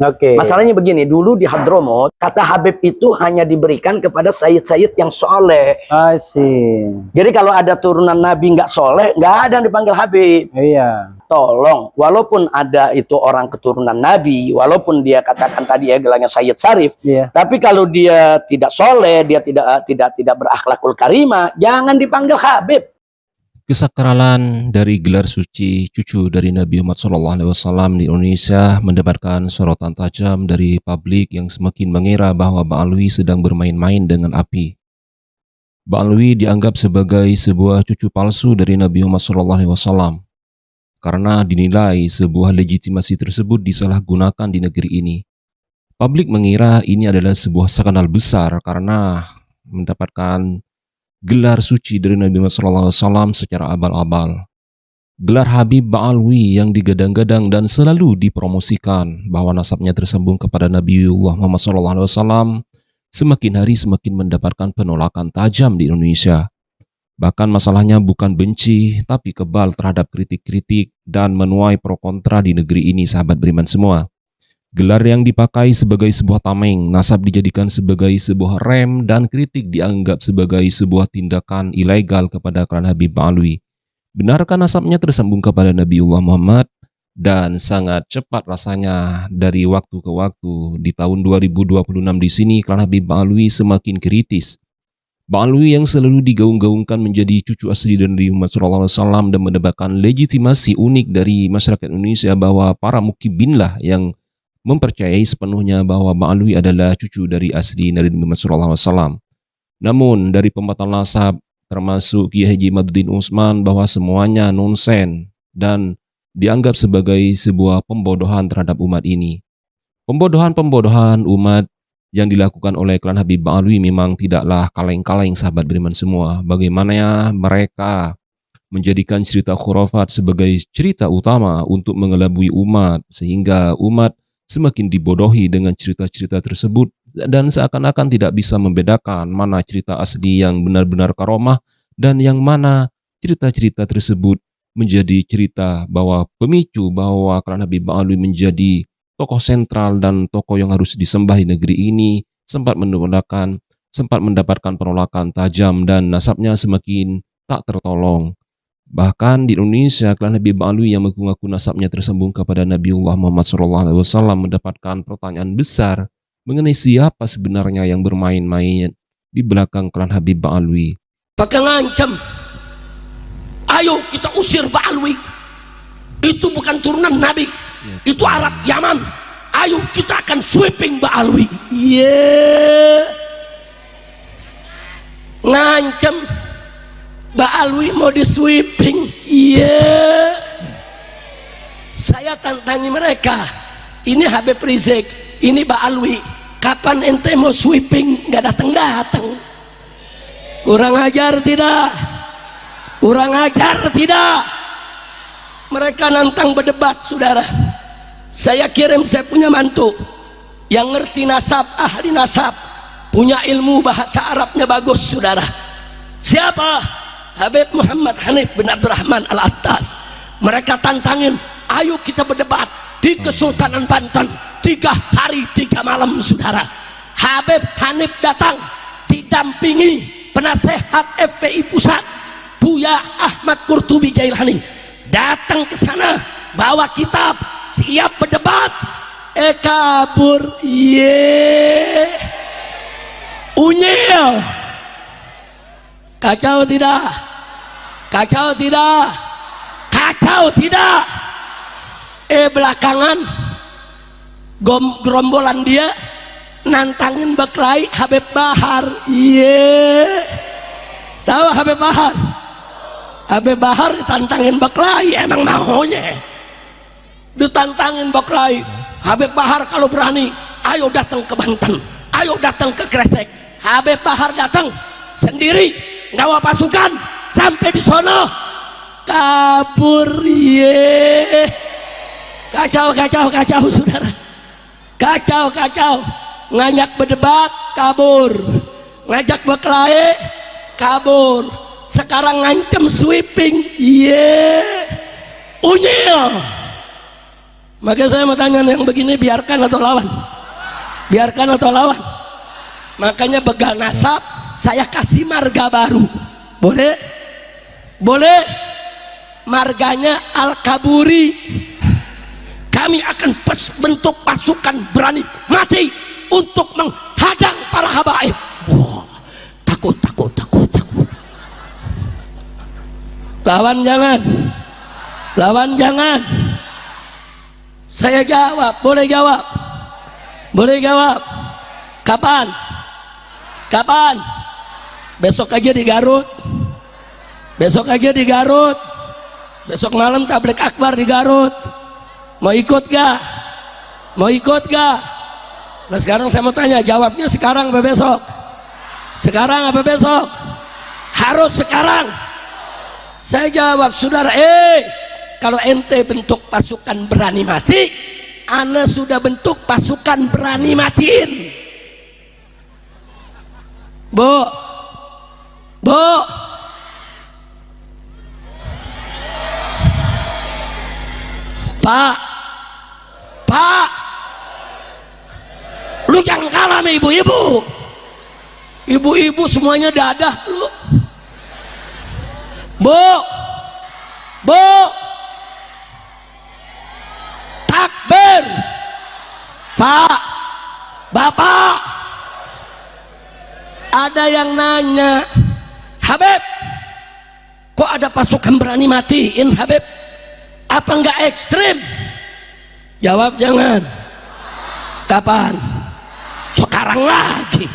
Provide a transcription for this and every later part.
Oke. Masalahnya begini, dulu di Hadramut, kata Habib itu hanya diberikan kepada sayyid-sayyid yang soleh. I see. Jadi kalau ada turunan Nabi nggak soleh, nggak ada yang dipanggil Habib. Iya. Tolong, walaupun ada itu orang keturunan Nabi, walaupun dia katakan tadi ya gelarnya Sayyid Syarif, Iya. tapi kalau dia tidak soleh, dia tidak berakhlakul karimah, jangan dipanggil Habib. Kesakralan dari gelar suci cucu dari Nabi Muhammad SAW di Indonesia mendapatkan sorotan tajam dari publik yang semakin mengira bahwa Ba'alwi sedang bermain-main dengan api. Ba'alwi dianggap sebagai sebuah cucu palsu dari Nabi Muhammad SAW karena dinilai sebuah legitimasi tersebut disalahgunakan di negeri ini. Publik mengira ini adalah sebuah skandal besar karena mendapatkan gelar suci dari Nabi Muhammad SAW secara abal-abal. Gelar Habib Ba'alwi yang digadang-gadang dan selalu dipromosikan bahwa nasabnya tersambung kepada Nabiullah Muhammad SAW semakin hari semakin mendapatkan penolakan tajam di Indonesia. Bahkan masalahnya bukan benci, tapi kebal terhadap kritik-kritik dan menuai pro kontra di negeri ini, sahabat beriman semua. Gelar yang dipakai sebagai sebuah tameng, nasab dijadikan sebagai sebuah rem, dan kritik dianggap sebagai sebuah tindakan ilegal kepada klan Habib Ba'alwi. Benarkah nasabnya tersambung kepada Nabiullah Muhammad? Dan sangat cepat rasanya dari waktu ke waktu, di tahun 2026 di sini, klan Habib Ba'alwi semakin kritis. Ba'alwi yang selalu digaung-gaungkan menjadi cucu asli dari Muhammad SAW dan mendapatkan legitimasi unik dari masyarakat Indonesia bahwa para mukibinlah yang mempercayai sepenuhnya bahwa Ba'alwi adalah cucu dari asli Nabi Muhammad SAW. Namun dari pembatalan nasab termasuk Kiai Haji Madudin Usman bahwa semuanya nonsen dan dianggap sebagai sebuah pembodohan terhadap umat ini. Pembodohan-pembodohan umat yang dilakukan oleh klan Habib Ba'alwi memang tidaklah kaleng-kaleng, sahabat beriman semua. Bagaimana mereka menjadikan cerita khurafat sebagai cerita utama untuk mengelabui umat sehingga umat semakin dibodohi dengan cerita-cerita tersebut dan seakan-akan tidak bisa membedakan mana cerita asli yang benar-benar karomah dan yang mana cerita-cerita tersebut menjadi cerita bahwa pemicu bahwa klan Habib Ba'alwi menjadi tokoh sentral dan tokoh yang harus disembah di negeri ini sempat mendapatkan penolakan tajam dan nasabnya semakin tak tertolong. Bahkan di Indonesia, klan Habib Ba'alwi yang mengaku nasabnya tersambung kepada Nabiullah Muhammad SAW mendapatkan pertanyaan besar mengenai siapa sebenarnya yang bermain-main di belakang klan Habib Ba'alwi. Pakai ngancam, ayo kita usir Ba'alwi, itu bukan turunan Nabi, itu Arab Yaman, ayo kita akan sweeping Ba'alwi. Ngancam Ba'alwi mau di sweeping. Saya tantangi mereka, ini Habib Rizik, ini Ba'alwi, kapan ente mau sweeping? Nggak datang-datang. Kurang ajar tidak? Kurang ajar tidak? Mereka nantang berdebat, saudara. Saya kirim, saya punya mantu yang ngerti nasab, ahli nasab, punya ilmu bahasa Arabnya bagus, saudara. Siapa? Habib Muhammad Hanif bin Abdurrahman Al-Attas. Mereka tantangin, ayo kita berdebat di Kesultanan Banten 3 hari 3 malam, saudara. Habib Hanif datang didampingi penasehat FPI Pusat Buya Ahmad Qurtubi Jailani, datang ke sana bawa kitab, siap berdebat. Kabur, unyil. Kacau tidak? Kacau tidak? Kacau tidak? Belakangan gerombolan dia nantangin Baklai Habib Bahar. Tahu Habib Bahar? Habib Bahar ditantangin Baklai, emang maunya ditantangin Baklai. Habib Bahar kalau berani, ayo datang ke Banten, ayo datang ke Gresik. Habib Bahar datang sendiri, ngawa pasukan sampai di sono, kabur. Kacau saudara, kacau. Ngajak berdebat, kabur. Ngajak berkelahi, kabur. Sekarang ngancem sweeping, unyil. Maka saya mau tanya yang begini, biarkan atau lawan? Biarkan atau lawan? Makanya begal nasab saya kasih marga baru. Boleh? Boleh? Marganya Al-Kaburi. Kami akan bentuk pasukan berani mati untuk menghadang para habaib. Wah, takut. Lawan jangan. Lawan jangan. Saya jawab, boleh jawab? Boleh jawab? Kapan? Kapan? Besok aja di Garut. Besok aja di Garut. Besok malam tablik akbar di Garut. Mau ikut gak? Mau ikut gak? Nah sekarang saya mau tanya, jawabnya sekarang apa besok? Sekarang apa besok? Harus sekarang. Saya jawab, saudara, kalau ente bentuk pasukan berani mati, ana sudah bentuk pasukan berani matiin. Bu, Pak, lu jangan kalah sama ibu-ibu. Ibu-ibu semuanya dadah lu. Bu, takbir. Pak, Bapak, ada yang nanya, Habib, kok ada pasukan berani matiin, Habib? Apa enggak ekstrim? Jawab jangan. Kapan? Sekarang lagi.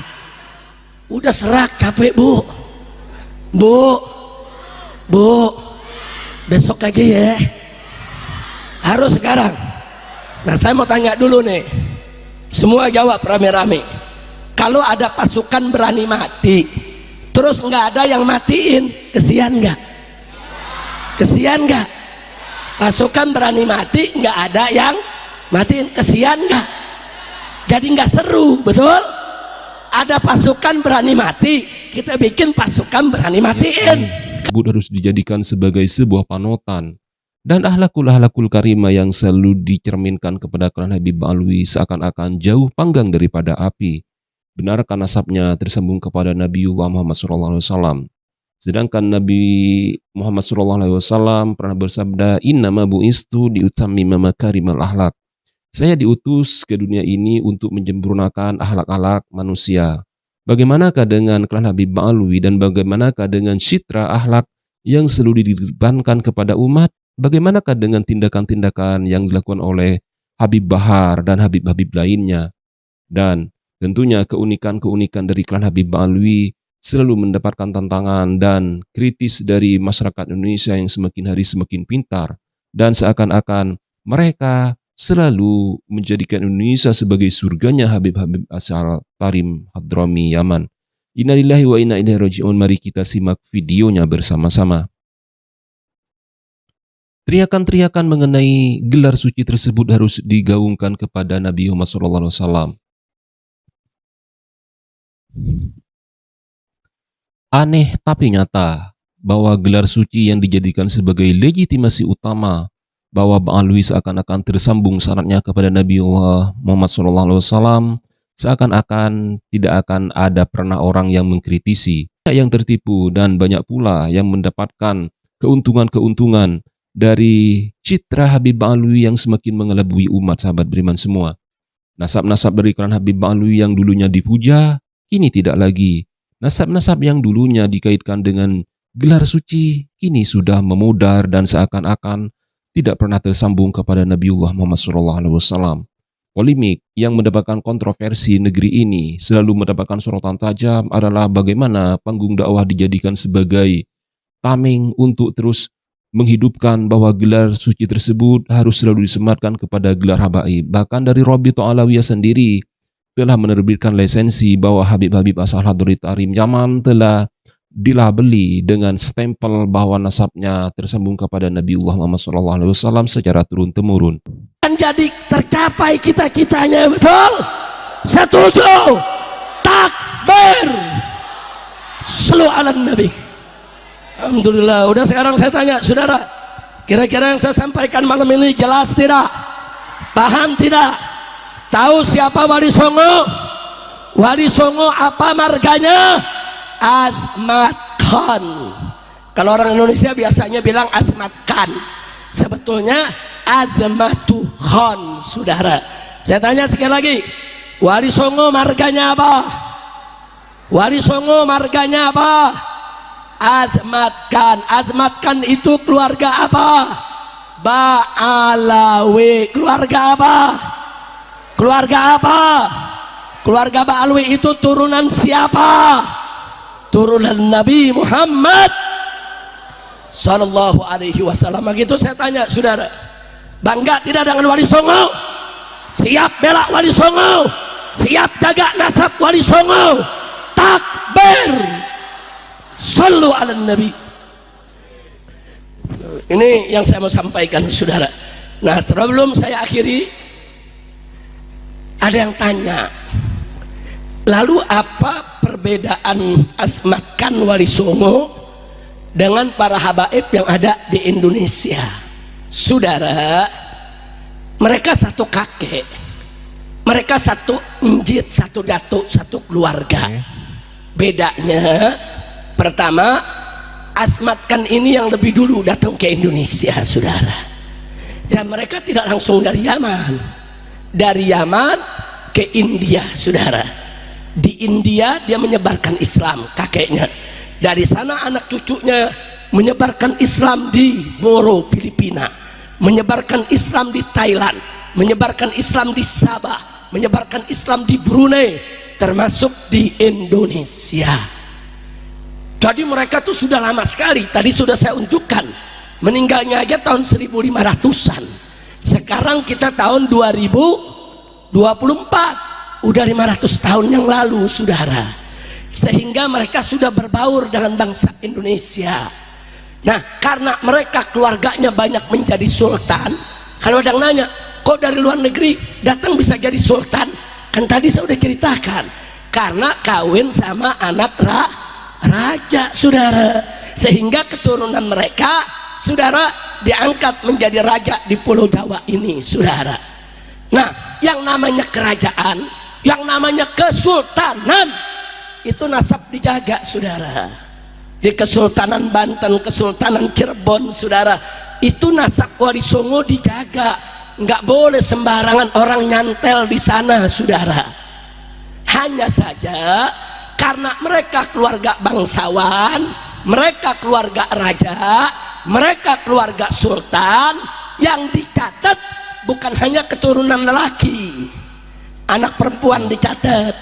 Udah serak, capek bu. Bu, besok aja ya. Harus sekarang. Nah saya mau tanya dulu nih, semua jawab rame-rame. Kalau ada pasukan berani mati, terus nggak ada yang matiin, kesian nggak? Kesian nggak? Pasukan berani mati, nggak ada yang matiin, kesian nggak? Jadi nggak seru, betul? Ada pasukan berani mati, kita bikin pasukan berani matiin. Harus dijadikan sebagai sebuah panutan, dan ahlakul karimah yang selalu dicerminkan kepada klan Habib Alwi seakan-akan jauh panggang daripada api. Benarkah nasabnya tersambung kepada Nabiullah Muhammad SAW? Sedangkan Nabi Muhammad SAW pernah bersabda, innama bu'istu liutammima makarimal akhlak. Saya diutus ke dunia ini untuk menyempurnakan akhlak-akhlak manusia. Bagaimanakah dengan klan Habib Alwi dan bagaimanakah dengan citra akhlak yang selalu didepankan kepada umat? Bagaimanakah dengan tindakan-tindakan yang dilakukan oleh Habib Bahar dan Habib-Habib lainnya? Dan tentunya keunikan-keunikan dari klan Habib Alwi selalu mendapatkan tantangan dan kritis dari masyarakat Indonesia yang semakin hari semakin pintar, dan seakan-akan mereka selalu menjadikan Indonesia sebagai surganya Habib-Habib asal Tarim Hadrami Yaman. Innalillahi wa inna ilaihi raji'un. Mari kita simak videonya bersama-sama. Teriakan-teriakan mengenai gelar suci tersebut harus digaungkan kepada Nabi Muhammad SAW. Aneh tapi nyata bahwa gelar suci yang dijadikan sebagai legitimasi utama bahwa Ba'alwi seakan-akan tersambung syaratnya kepada Nabiullah Muhammad SAW, seakan-akan tidak akan ada pernah orang yang mengkritisi, yang tertipu, dan banyak pula yang mendapatkan keuntungan-keuntungan dari citra Habib Ba'alwi yang semakin mengelabui umat sahabat beriman semua. Nasab-nasab dari klan Habib Ba'alwi yang dulunya dipuja, kini tidak lagi. Nasab-nasab yang dulunya dikaitkan dengan gelar suci, kini sudah memudar dan seakan-akan tidak pernah tersambung kepada Nabiullah Muhammad SAW. Polemik yang mendapatkan kontroversi negeri ini selalu mendapatkan sorotan tajam adalah bagaimana panggung dakwah dijadikan sebagai tameng untuk terus menghidupkan bahwa gelar suci tersebut harus selalu disematkan kepada gelar habaib. Bahkan dari Rabithah Alawiyah sendiri telah menerbitkan lisensi bahwa Habib-Habib asal Hadrat Tarim Yaman telah dilabeli dengan stempel bahwa nasabnya tersambung kepada Nabiullah Muhammad SAW secara turun-temurun. Jadi tercapai cita-citanya, betul? Setuju? Takbir! Shallu ala Nabi. Alhamdulillah. Udah, sekarang saya tanya, saudara, kira-kira yang saya sampaikan malam ini jelas tidak? Paham tidak? Tahu siapa Wali Songo? Wali Songo apa marganya? Azmat Khan. Kalau orang Indonesia biasanya bilang Azmat Khan, sebetulnya Azmatu Khan, saudara. Saya tanya sekali lagi, Wali Songo marganya apa? Wali Songo marganya apa? Azmat Khan. Azmat Khan itu keluarga apa? Ba'alawi. Keluarga apa? Keluarga apa? Keluarga Ba'alawi itu turunan siapa? Turunan Nabi Muhammad Sallallahu Alaihi Wasallam. Begitu saya tanya, saudara, bangga tidak dengan Wali Songo? Siap bela Wali Songo? Siap jaga nasab Wali Songo? Takbir! Sallu ala Nabi. Ini yang saya mau sampaikan, saudara. Nah, sebelum saya akhiri, ada yang tanya, lalu apa perbedaan Azmat Khan Wali Songo dengan para habaib yang ada di Indonesia? Saudara, mereka satu kakek, mereka satu njit, satu datuk, satu keluarga. Bedanya, pertama, Azmat Khan ini yang lebih dulu datang ke Indonesia, saudara. Dan mereka tidak langsung dari Yaman. Dari Yaman ke India, saudara. Di India dia menyebarkan Islam, kakeknya. Dari sana anak cucunya menyebarkan Islam di Moro, Filipina. Menyebarkan Islam di Thailand. Menyebarkan Islam di Sabah. Menyebarkan Islam di Brunei. Termasuk di Indonesia. Jadi mereka tuh sudah lama sekali. Tadi sudah saya unjukkan, meninggalnya aja tahun 1500-an. Sekarang kita tahun 2024, udah 500 tahun yang lalu, saudara. Sehingga mereka sudah berbaur dengan bangsa Indonesia. Nah, karena mereka keluarganya banyak menjadi sultan. Kalau ada yang nanya, kok dari luar negeri datang bisa jadi sultan? Kan tadi saya udah ceritakan, karena kawin sama anak raja, saudara. Sehingga keturunan mereka, saudara, diangkat menjadi raja di Pulau Jawa ini, saudara. Nah, yang namanya kerajaan, yang namanya kesultanan, itu nasab dijaga, saudara. Di Kesultanan Banten, Kesultanan Cirebon, saudara, itu nasab Wali Songo dijaga. Nggak boleh sembarangan orang nyantel di sana, saudara. Hanya saja karena mereka keluarga bangsawan, mereka keluarga raja, mereka keluarga sultan, yang dicatat bukan hanya keturunan lelaki, anak perempuan dicatat,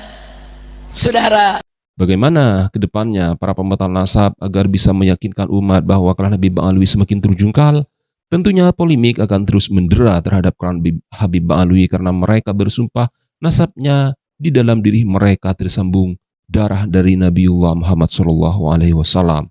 saudara. Bagaimana ke depannya para pembatal nasab agar bisa meyakinkan umat bahwa klan Habib Ba'alwi semakin terjungkal? Tentunya polemik akan terus mendera terhadap klan Habib Ba'alwi karena mereka bersumpah nasabnya di dalam diri mereka tersambung darah dari Nabiullah Muhammad SAW.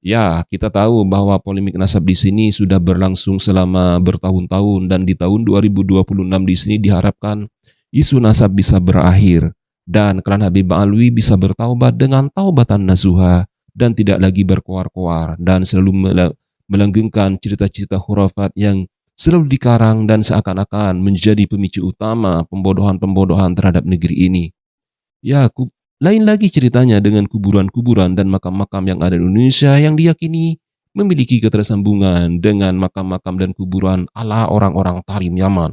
Ya, kita tahu bahwa polemik nasab di sini sudah berlangsung selama bertahun-tahun, dan di tahun 2026 di sini diharapkan isu nasab bisa berakhir dan klan Habib Ba'alwi bisa bertaubat dengan taubatan nasuha dan tidak lagi berkoar-koar dan selalu melanggengkan cerita-cerita khurafat yang selalu dikarang dan seakan-akan menjadi pemicu utama pembodohan-pembodohan terhadap negeri ini. Ya, lain lagi ceritanya dengan kuburan-kuburan dan makam-makam yang ada di Indonesia yang diyakini memiliki ketersambungan dengan makam-makam dan kuburan ala orang-orang Tarim Yaman.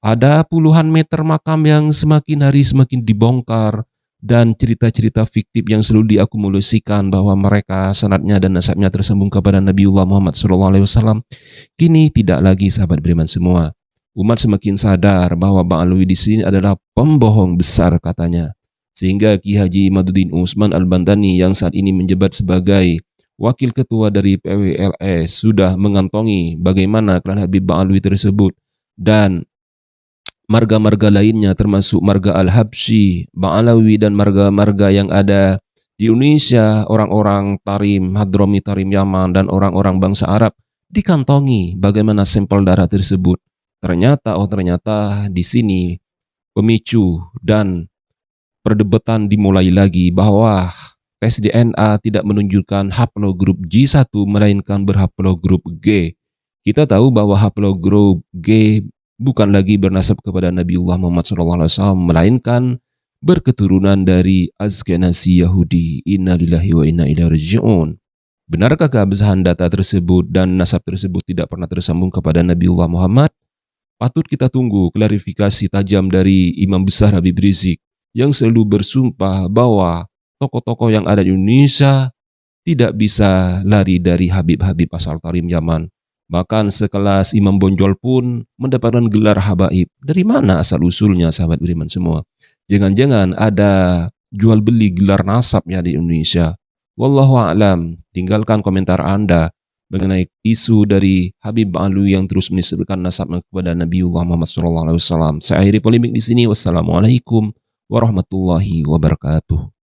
Ada puluhan meter makam yang semakin hari semakin dibongkar dan cerita-cerita fiktif yang selalu diakumulasikan bahwa mereka sanadnya dan nasabnya tersambung kepada Nabiullah Muhammad SAW. Kini tidak lagi, sahabat beriman semua. Umat semakin sadar bahwa Ba'alwi di sini adalah pembohong besar, katanya. Sehingga Ki Haji Maduddin Usman Al-Bantani yang saat ini menjabat sebagai wakil ketua dari PWLS sudah mengantongi bagaimana klan Habib Ba'alwi tersebut dan marga-marga lainnya termasuk marga Al-Habsyi, Ba'alawi dan marga-marga yang ada di Indonesia, orang-orang Tarim, Hadromi Tarim Yaman dan orang-orang bangsa Arab dikantongi bagaimana sampel darah tersebut. Ternyata di sini pemicu dan perdebatan dimulai lagi bahwa tes DNA tidak menunjukkan haplogrup G1 melainkan berhaplogrup G. Kita tahu bahwa haplogrup G bukan lagi bernasab kepada Nabiullah Muhammad SAW, melainkan berketurunan dari Askenasi Yahudi. Inna lillahi wa inna ilaihi raji'un. Benarkah keabsahan data tersebut dan nasab tersebut tidak pernah tersambung kepada Nabiullah Muhammad? Patut kita tunggu klarifikasi tajam dari Imam Besar Habib Rizik yang selalu bersumpah bahwa tokoh-tokoh yang ada di Indonesia tidak bisa lari dari Habib-Habib asal Tarim Yaman. Bahkan sekelas Imam Bonjol pun mendapatkan gelar habaib. Dari mana asal-usulnya, sahabat beriman semua? Jangan-jangan ada jual beli gelar nasab ya di Indonesia. Wallahu a'lam. Tinggalkan komentar Anda mengenai isu dari Habib Alwi yang terus menisbahkan nasabnya kepada Nabiullah Muhammad SAW. Saya akhiri polemik di sini. Wassalamualaikum warahmatullahi wabarakatuh.